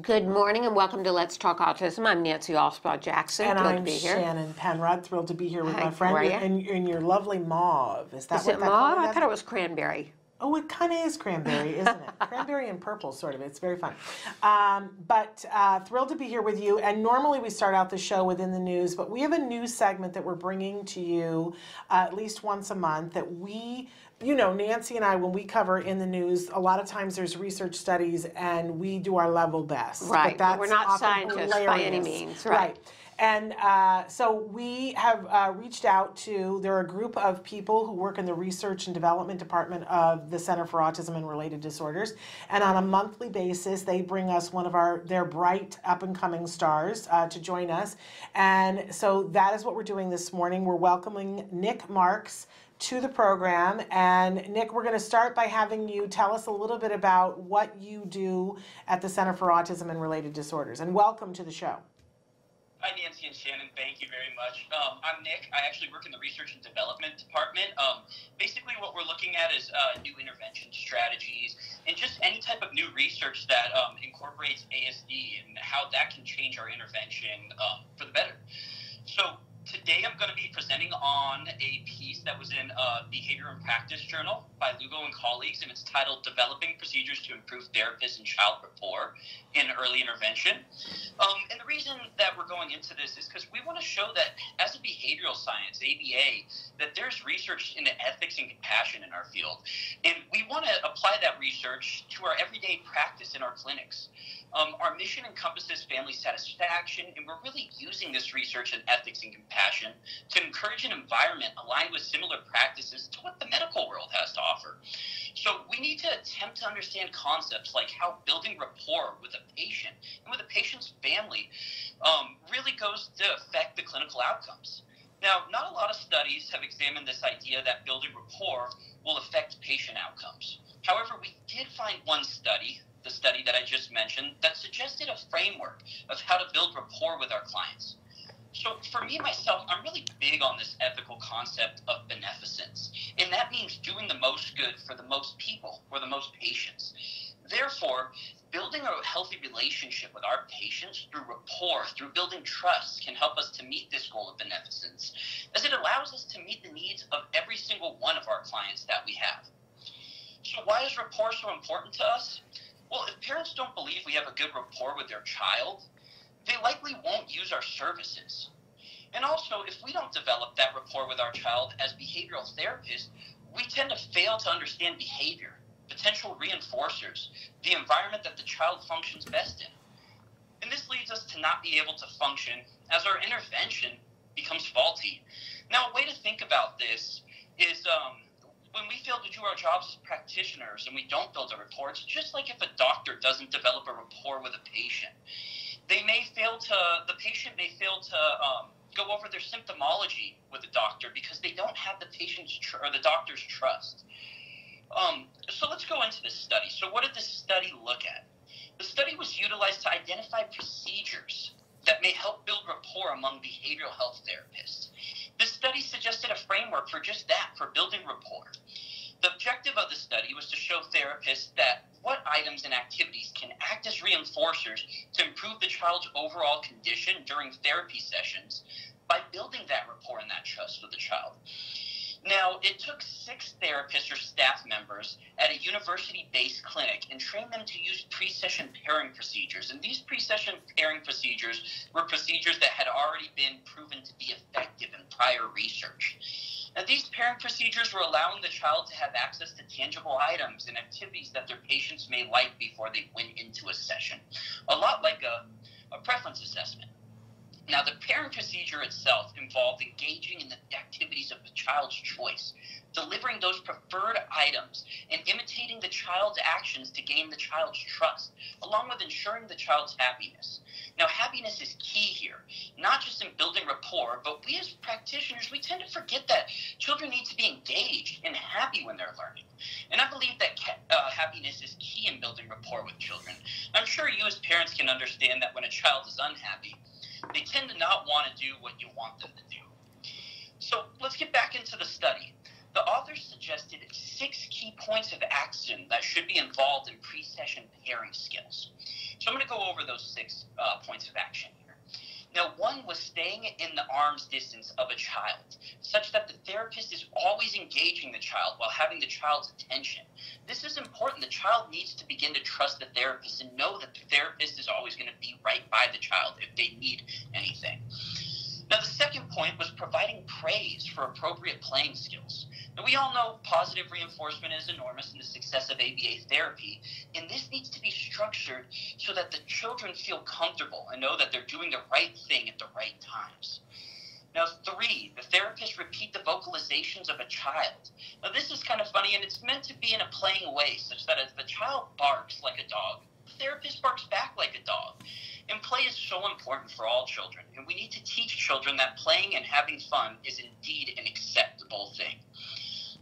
Good morning and welcome to Let's Talk Autism. I'm Nancy Osbaugh-Jackson. And Thrilled I'm to be here. Shannon Penrod, thrilled to be here with Hi, my friend. how are you? And your lovely mauve. Is that Is what it that mauve? color I is? thought it was cranberry. Oh, it kind of is cranberry, isn't it? Cranberry and purple, sort of. It's very fun. Thrilled to be here with you. And normally we start out the show within the news, but we have a news segment that we're bringing to you at least once a month that we, you know, Nancy and I, when we cover in the news, a lot of times there's research studies and we do our level best. Right, but we're not scientists by any hilarious. means. Right. And so we have reached out to, there are a group of people who work in the research and development department of the Center for Autism and Related Disorders. And on a monthly basis, they bring us one of their bright up and coming stars to join us. And so that is what we're doing this morning. We're welcoming Nick Marks to the program. And Nick, we're going to start by having you tell us a little bit about what you do at the Center for Autism and Related Disorders. And welcome to the show. Hi, Nancy and Shannon. Thank you very much. I'm Nick. I actually work in the Research and Development Department. Basically, what we're looking at is new intervention strategies and just any type of new research that incorporates ASD and how that can change our intervention for the better. So today I'm going to be presenting on a piece that was in Behavior and Practice Journal by Lugo and colleagues, and it's titled Developing Procedures to Improve Therapist and Child Rapport in Early Intervention. And the reason that we're going into this is because we want to show that as a behavioral science, ABA, that there's research into ethics and compassion in our field. And we want to apply that research to our everyday practice in our clinics. Our mission encompasses family satisfaction, and we're really using this research in ethics and compassion to encourage an environment aligned with similar practices to what the medical world has to offer. So we need to attempt to understand concepts like how building rapport with a patient and with a patient's family really goes to affect the clinical outcomes. Now, not a lot of studies have examined this idea that building rapport will affect patient outcomes. However, we did find one study, the study that I just mentioned, that suggested a framework of how to build rapport with our clients. So for me, myself, I'm really big on this ethical concept of beneficence, and that means doing the most good for the most people or the most patients. Therefore, building a healthy relationship with our patients through rapport, through building trust, can help us to meet this goal of beneficence, as it allows us to meet the needs of every single one of our clients that we have. So why is rapport so important to us? Well, if parents don't believe we have a good rapport with their child, they likely won't use our services. And also, if we don't develop that rapport with our child as behavioral therapists, we tend to fail to understand behavior, potential reinforcers, the environment that the child functions best in. And this leads us to not be able to function as our intervention becomes faulty. Now, a way to think about this is when we fail to do our jobs as practitioners and we don't build a rapport, it's just like if a doctor doesn't develop a rapport with a patient. The patient may fail to go over their symptomology with the doctor because they don't have the patient's or the doctor's trust. So let's go into this study. So what did this study look at? The study was utilized to identify procedures that may help build rapport among behavioral health therapists. This study suggested a framework for just that, for building rapport. The objective of the study was to show therapists that what items and activities can act as reinforcers to improve the child's overall condition during therapy sessions by building that rapport and that trust with the child. Now, it took 6 therapists or staff members at a university-based clinic and trained them to use pre-session pairing procedures. And these pre-session pairing procedures were procedures that had already been proven to be effective in prior research. Now, these pairing procedures were allowing the child to have access to tangible items and activities that their patients may like before they went into a session, a lot like a preference assessment. Now, the pairing procedure itself involved engaging in the activities of the child's choice, delivering those preferred items, and imitating the child's actions to gain the child's trust, along with ensuring the child's happiness. Now, happiness is key here, not just in building rapport, but we as practitioners, we tend to forget that children need to be engaged and happy when they're learning. And I believe that happiness is key in building rapport with children. I'm sure you as parents can understand that when a child is unhappy, they tend to not want to do what you want them to do. So let's get back into the study. The authors suggested 6 key points of action that should be involved in pre-session pairing skills. So I'm going to go over those distance of a child, such that the therapist is always engaging the child while having the child's attention. This is important. The child needs to begin to trust the therapist and know that the therapist is always going to be right by the child if they need anything. Now, the second point was providing praise for appropriate playing skills. Now, we all know positive reinforcement is enormous in the success of ABA therapy, and this needs to be structured so that the children feel comfortable and know that they're doing the right thing at the right times. Now, 3, the therapist repeat the vocalizations of a child. Now, this is kind of funny, and it's meant to be in a playing way, such that as the child barks like a dog, the therapist barks back like a dog. And play is so important for all children, and we need to teach children that playing and having fun is indeed an acceptable thing.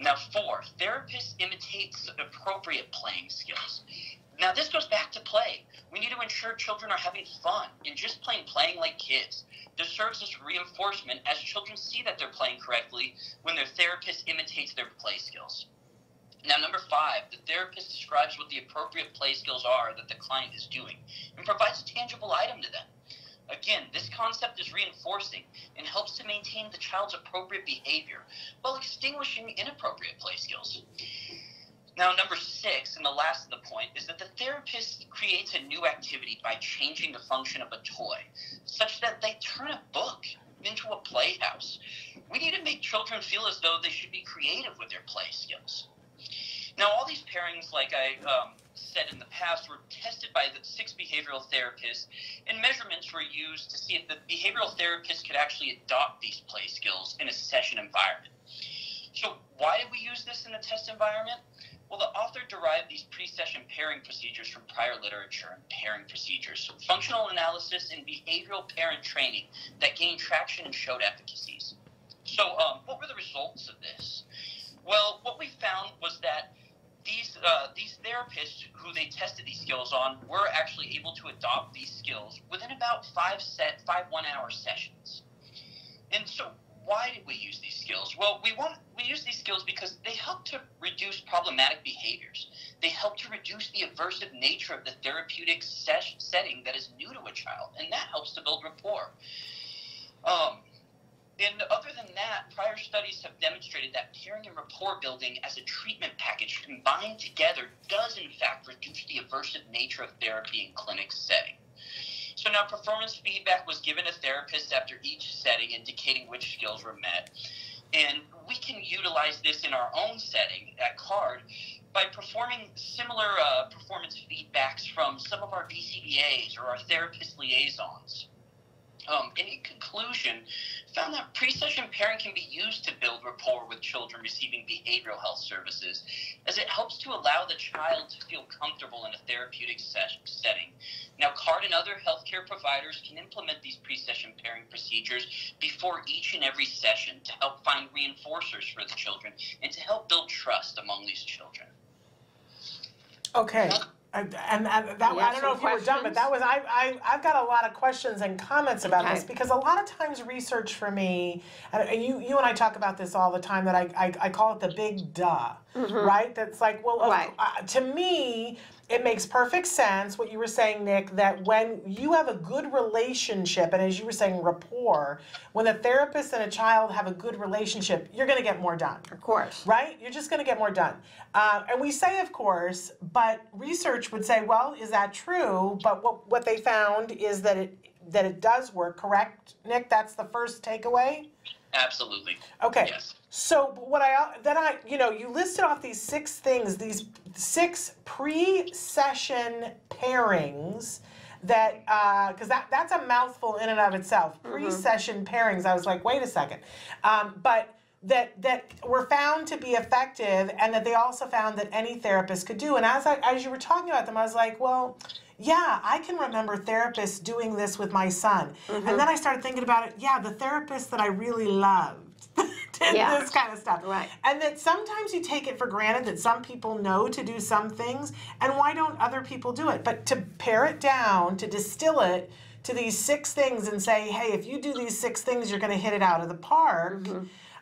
Now, 4, therapists imitate appropriate playing skills. Now, this goes back to play. We need to ensure children are having fun and just playing like kids. This serves as reinforcement as children see that they're playing correctly when their therapist imitates their play skills. Now, number 5, the therapist describes what the appropriate play skills are that the client is doing and provides a tangible item to them. Again, this concept is reinforcing and helps to maintain the child's appropriate behavior while extinguishing inappropriate play skills. Now, number 6, and the last of the point, is that the therapist creates a new activity by changing the function of a toy, such that they turn a book into a playhouse. We need to make children feel as though they should be creative with their play skills. Now, all these pairings, like I said in the past, were tested by the 6 behavioral therapists, and measurements were used to see if the behavioral therapist could actually adopt these play skills in a session environment. So why did we use this in a test environment? Well, the author derived these pre-session pairing procedures from prior literature and pairing procedures, functional analysis, and behavioral parent training that gained traction and showed efficacies. So what were the results of this? Well, what we found was that these therapists who they tested these skills on were actually able to adopt these skills within about 5 1-hour sessions. And so why did we use these skills? Well, we use these skills because they help to reduce problematic behaviors. They help to reduce the aversive nature of the therapeutic setting that is new to a child, and that helps to build rapport. And other than that, prior studies have demonstrated that pairing and rapport building as a treatment package combined together does in fact reduce the aversive nature of therapy in clinic setting. So now performance feedback was given to therapists after each setting indicating which skills were met. And we can utilize this in our own setting at CARD by performing similar performance feedbacks from some of our BCBAs or our therapist liaisons. And in conclusion, found that pre-session pairing can be used to build rapport with children receiving behavioral health services, as it helps to allow the child to feel comfortable in a therapeutic setting. Now, CARD and other healthcare providers can implement these pre-session pairing procedures before each and every session to help find reinforcers for the children and to help build trust among these children. Okay. And that, I don't know if you were done, but that was, I've got a lot of questions and comments about this, because a lot of times research for me, and you and I talk about this all the time, that I call it the big duh, right? That's like, well, to me, it makes perfect sense what you were saying, Nick, that when you have a good relationship, and as you were saying, rapport, when a therapist and a child have a good relationship, you're going to get more done. Of course. Right? You're just going to get more done. And we say, of course, but research would say, well, is that true? But what they found is that it does work, correct, Nick? That's the first takeaway? Absolutely. Okay. Yes. So you listed off these 6 things, these 6 pre-session pairings that, because that's a mouthful in and of itself. Pre-session pairings. I was like, wait a second. But that were found to be effective, and that they also found that any therapist could do. And as you were talking about them, I was like, well, yeah, I can remember therapists doing this with my son. And then I started thinking about it, the therapist that I really loved did this kind of stuff. Right. And that sometimes you take it for granted that some people know to do some things, and why don't other people do it? But to pare it down, to distill it to these 6 things and say, hey, if you do these 6 things, you're going to hit it out of the park.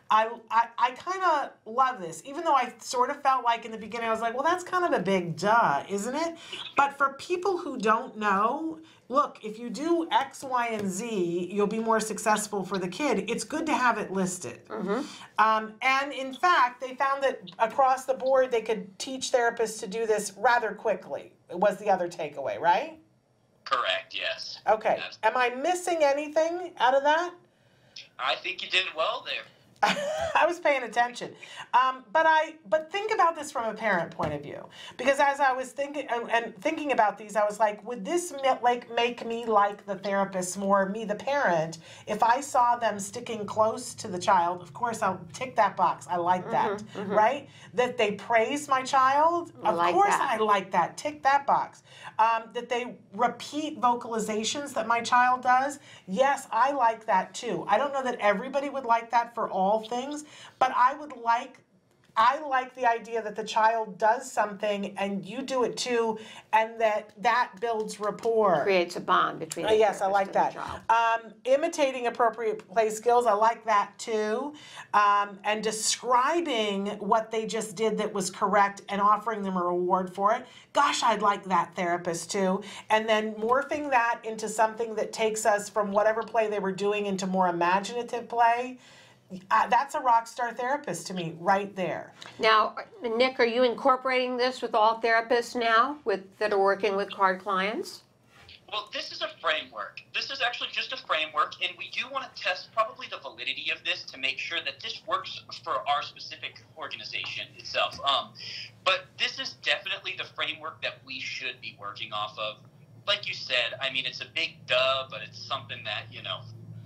I kind of love this, even though I sort of felt like in the beginning, I was like, well, that's kind of a big duh, isn't it? But for people who don't know, look, if you do X, Y, and Z, you'll be more successful for the kid. It's good to have it listed. And in fact, they found that across the board, they could teach therapists to do this rather quickly, was the other takeaway, right? Correct, yes. Okay. Absolutely. Am I missing anything out of that? I think you did well there. I was paying attention. But think about this from a parent point of view. Because as I was thinking about these, I was like, would this make me like the therapist more, me the parent, if I saw them sticking close to the child? Of course, I'll tick that box. I like that, right? That they praise my child? Of course I like that. Tick that box. That they repeat vocalizations that my child does? Yes, I like that too. I don't know that everybody would like that for all things, but I like the idea that the child does something and you do it too, and that builds rapport. Creates a bond between the yes, I therapist like and that. the child. Imitating appropriate play skills, I like that too. And describing what they just did that was correct and offering them a reward for it. Gosh, I'd like that therapist too. And then morphing that into something that takes us from whatever play they were doing into more imaginative play. That's a rock star therapist to me, right there. Now, Nick, are you incorporating this with all therapists now that are working with card clients? Well, this is a framework. This is actually just a framework, and we do want to test probably the validity of this to make sure that this works for our specific organization itself. But this is definitely the framework that we should be working off of. Like you said, I mean, it's a big duh, but it's something that,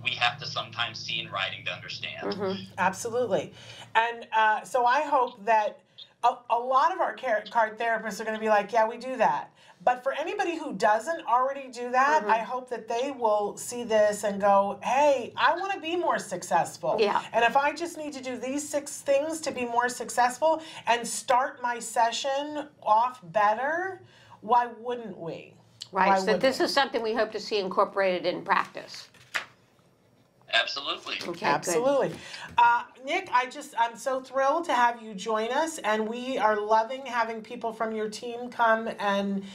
we have to sometimes see in writing to understand. Absolutely. And so I hope that a lot of our card therapists are going to be like, yeah, we do that. But for anybody who doesn't already do that, I hope that they will see this and go, hey, I want to be more successful. Yeah. And if I just need to do these 6 things to be more successful and start my session off better, why wouldn't we? Right, so this is something we hope to see incorporated in practice. Absolutely. Okay, absolutely. Nick, I'm so thrilled to have you join us, and we are loving having people from your team come and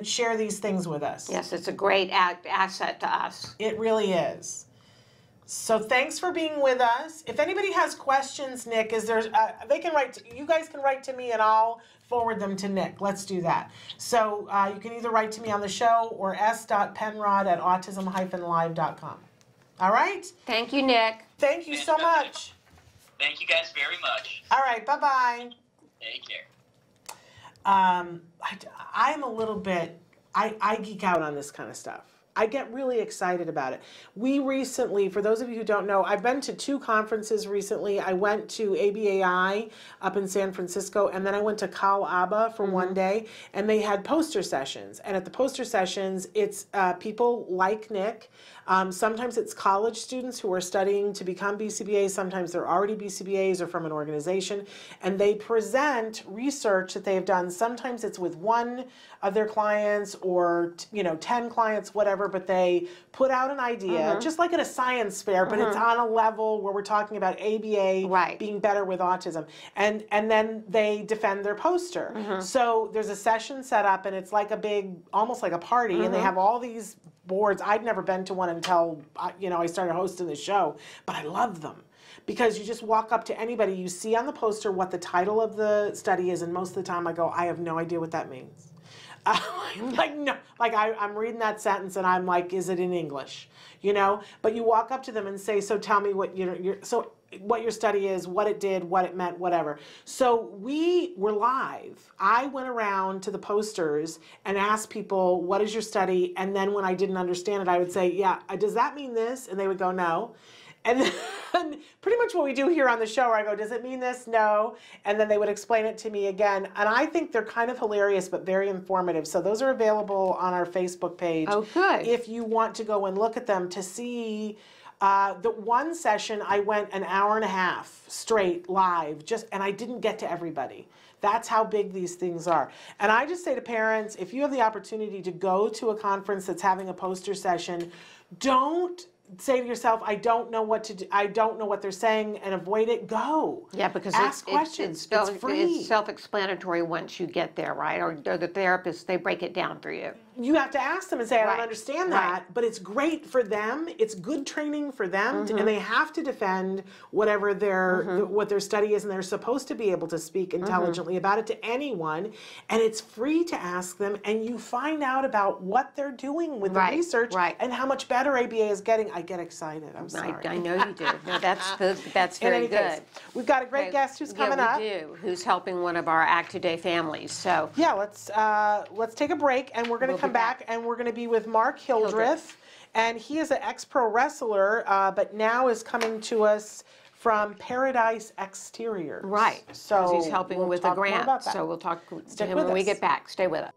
share these things with us. Yes, it's a great asset to us. It really is. So thanks for being with us. If anybody has questions, Nick, you guys can write to me and I'll forward them to Nick. Let's do that. So you can either write to me on the show or s.penrod@autism-live.com. All right? Thank you, Nick. Thank you so much. Thank you guys very much. All right, bye-bye. Take care. I'm a little bit, I geek out on this kind of stuff. I get really excited about it. We recently, for those of you who don't know, I've been to 2 conferences recently. I went to ABAI up in San Francisco, and then I went to Kal Aba for one day, and they had poster sessions. And at the poster sessions, it's people like Nick. Sometimes it's college students who are studying to become BCBAs. Sometimes they're already BCBAs or from an organization. And they present research that they have done. Sometimes it's with one of their clients or 10 clients, whatever, but they put out an idea, just like at a science fair, but it's on a level where we're talking about ABA being better with autism. And then they defend their poster. So there's a session set up, and it's like a big, almost like a party, and they have all these boards. I'd never been to one until I started hosting the show, but I love them. Because you just walk up to anybody, you see on the poster what the title of the study is, and most of the time I go, I have no idea what that means. I'm reading that sentence and I'm like, is it in English? But you walk up to them and say, so tell me what what your study is, what it did, what it meant, whatever. So we were live. I went around to the posters and asked people, what is your study? And then when I didn't understand it, I would say, yeah, does that mean this? And they would go, no. And then pretty much what we do here on the show, where I go, does it mean this? No. And then they would explain it to me again. And I think they're kind of hilarious, but very informative. So those are available on our Facebook page. Oh, good. If you want to go and look at them to see. The one session, I went an hour and a half straight live, and I didn't get to everybody. That's how big these things are. And I just say to parents, if you have the opportunity to go to a conference that's having a poster session, don't say to yourself, I don't know what to do, I don't know what they're saying, and avoid it, go. Yeah, because ask questions. It's free. It's self-explanatory once you get there, right? Or the therapist, they break it down for you. You have to ask them and say, I don't Right, understand right. that, but it's great for them. It's good training for them, and they have to defend whatever what their study is, and they're supposed to be able to speak intelligently about it to anyone. And it's free to ask them, and you find out about what they're doing with the Right, research right. and how much better ABA is getting. I get excited. I'm sorry. I know you do. No, that's In very any good. case, we've got a great guest who's coming up. Yeah, we do. Who's helping one of our Act Today families. So Yeah, let's take a break, and we're going to We'll come be back, back. and we're going to be with Mark Hildreth, and he is an ex-pro wrestler, but now is coming to us from Paradise Exteriors. right. So Because he's helping we'll with talk a more grant. about that. So we'll talk to Stick him with when we us. get back. Stay with us.